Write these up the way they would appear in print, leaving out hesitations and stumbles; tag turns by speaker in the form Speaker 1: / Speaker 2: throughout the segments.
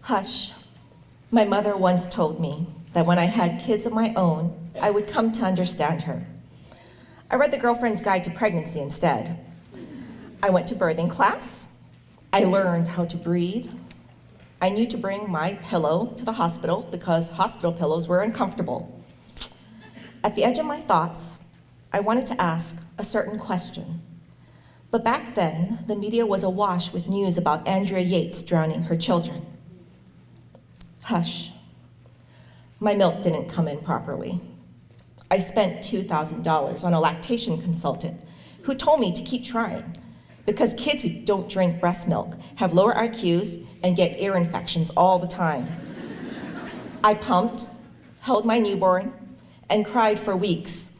Speaker 1: Hush. My mother once told me that when I had kids of my own, I would come to understand her. I read The Girlfriend's Guide to Pregnancy instead. I went to birthing class. I learned how to breathe. I knew to bring my pillow to the hospital because hospital pillows were uncomfortable. At the edge of my thoughts, I wanted to ask a certain question. But back then, the media was awash with news about Andrea Yates drowning her children. Hush. My milk didn't come in properly. I spent $2,000 on a lactation consultant who told me to keep trying because kids who don't drink breast milk have lower IQs and get ear infections all the time. I pumped, held my newborn, and cried for weeks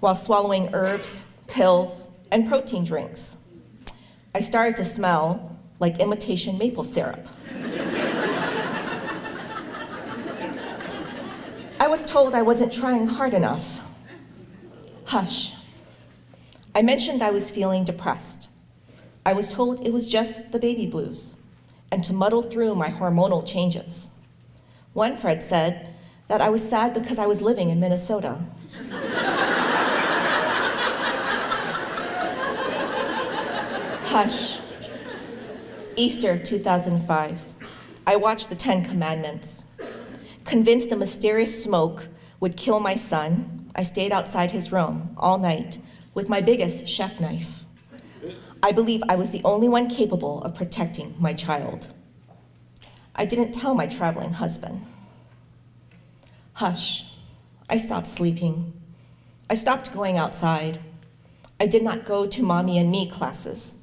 Speaker 1: while swallowing herbs, pills, and protein drinks. I started to smell like imitation maple syrup. I was told I wasn't trying hard enough. Hush. I mentioned I was feeling depressed. I was told it was just the baby blues and to muddle through my hormonal changes. One friend said that I was sad because I was living in Minnesota. Hush. Easter 2005. I watched the 10 Commandments. Convinced a mysterious smoke would kill my son, I stayed outside his room all night with my biggest chef knife. I believe I was the only one capable of protecting my child. I didn't tell my traveling husband. Hush. I stopped sleeping. I stopped going outside. I did not go to mommy and me classes.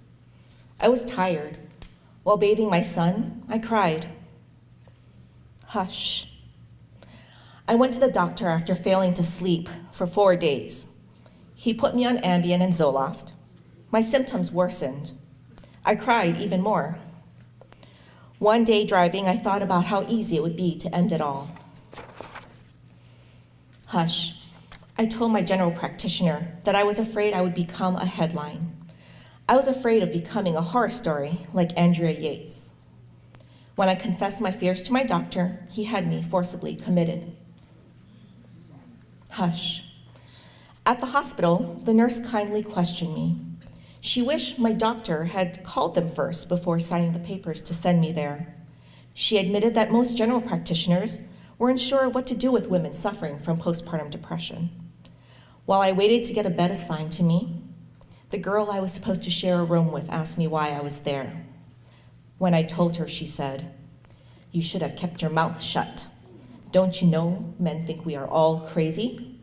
Speaker 1: I was tired. While bathing my son, I cried. Hush. I went to the doctor after failing to sleep for 4 days. He put me on Ambien and Zoloft. My symptoms worsened. I cried even more. One day driving, I thought about how easy it would be to end it all. Hush. I told my general practitioner that I was afraid I would become a headline. I was afraid of becoming a horror story like Andrea Yates. When I confessed my fears to my doctor, he had me forcibly committed. Hush. At the hospital, the nurse kindly questioned me. She wished my doctor had called them first before signing the papers to send me there. She admitted that most general practitioners were unsure what to do with women suffering from postpartum depression. While I waited to get a bed assigned to me, the girl I was supposed to share a room with asked me why I was there. When I told her, she said, "You should have kept your mouth shut. Don't you know men think we are all crazy?"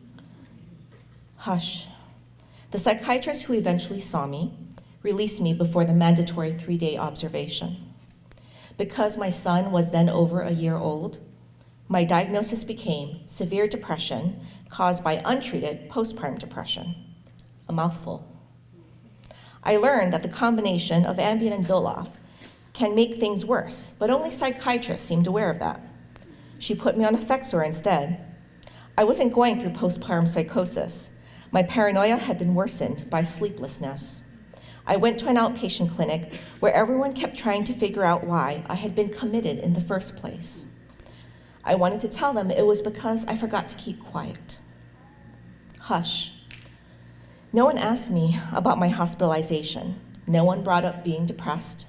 Speaker 1: Hush. The psychiatrist who eventually saw me released me before the mandatory 3-day observation. Because my son was then over a year old, my diagnosis became severe depression caused by untreated postpartum depression. A mouthful. I learned that the combination of Ambien and Zoloft can make things worse, but only psychiatrists seemed aware of that. She put me on Effexor instead. I wasn't going through postpartum psychosis. My paranoia had been worsened by sleeplessness. I went to an outpatient clinic where everyone kept trying to figure out why I had been committed in the first place. I wanted to tell them it was because I forgot to keep quiet. Hush. No one asked me about my hospitalization. No one brought up being depressed.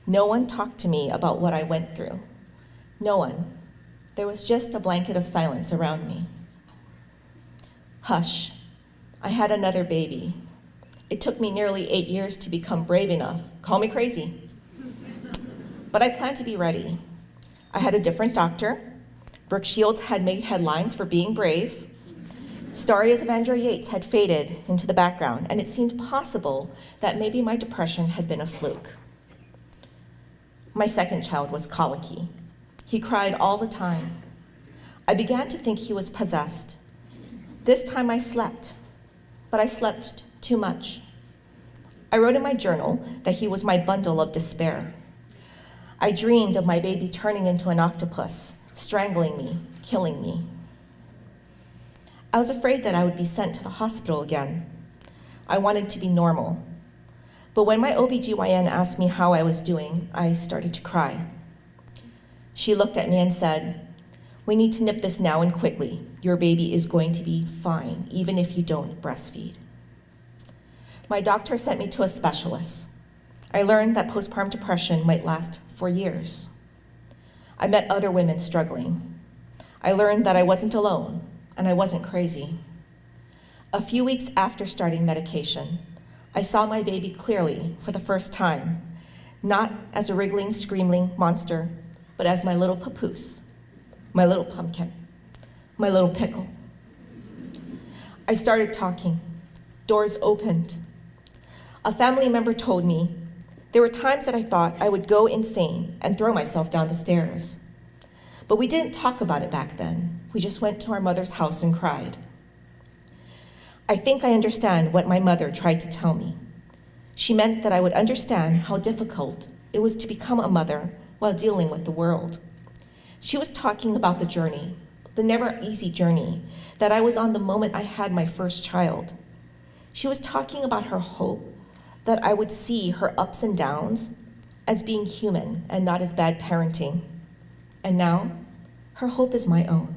Speaker 1: No one talked to me about what I went through. No one. There was just a blanket of silence around me. Hush. I had another baby. It took me nearly 8 years to become brave enough. Call me crazy. But I planned to be ready. I had a different doctor. Brooke Shields had made headlines for being brave. Stories of Andrea Yates had faded into the background, and it seemed possible that maybe my depression had been a fluke. My second child was colicky. He cried all the time. I began to think he was possessed. This time I slept, but I slept too much. I wrote in my journal that he was my bundle of despair. I dreamed of my baby turning into an octopus, strangling me, killing me. I was afraid that I would be sent to the hospital again. I wanted to be normal. But when my OBGYN asked me how I was doing, I started to cry. She looked at me and said, "We need to nip this now and quickly. Your baby is going to be fine, even if you don't breastfeed." My doctor sent me to a specialist. I learned that postpartum depression might last for years. I met other women struggling. I learned that I wasn't alone, and I wasn't crazy. A few weeks after starting medication, I saw my baby clearly for the first time, not as a wriggling, screaming monster, but as my little papoose, my little pumpkin, my little pickle. I started talking. Doors opened. A family member told me there were times that I thought I would go insane and throw myself down the stairs. But we didn't talk about it back then. We just went to our mother's house and cried. I think I understand what my mother tried to tell me. She meant that I would understand how difficult it was to become a mother while dealing with the world. She was talking about the journey, the never easy journey that I was on the moment I had my first child. She was talking about her hope that I would see her ups and downs as being human and not as bad parenting. And now, her hope is my own.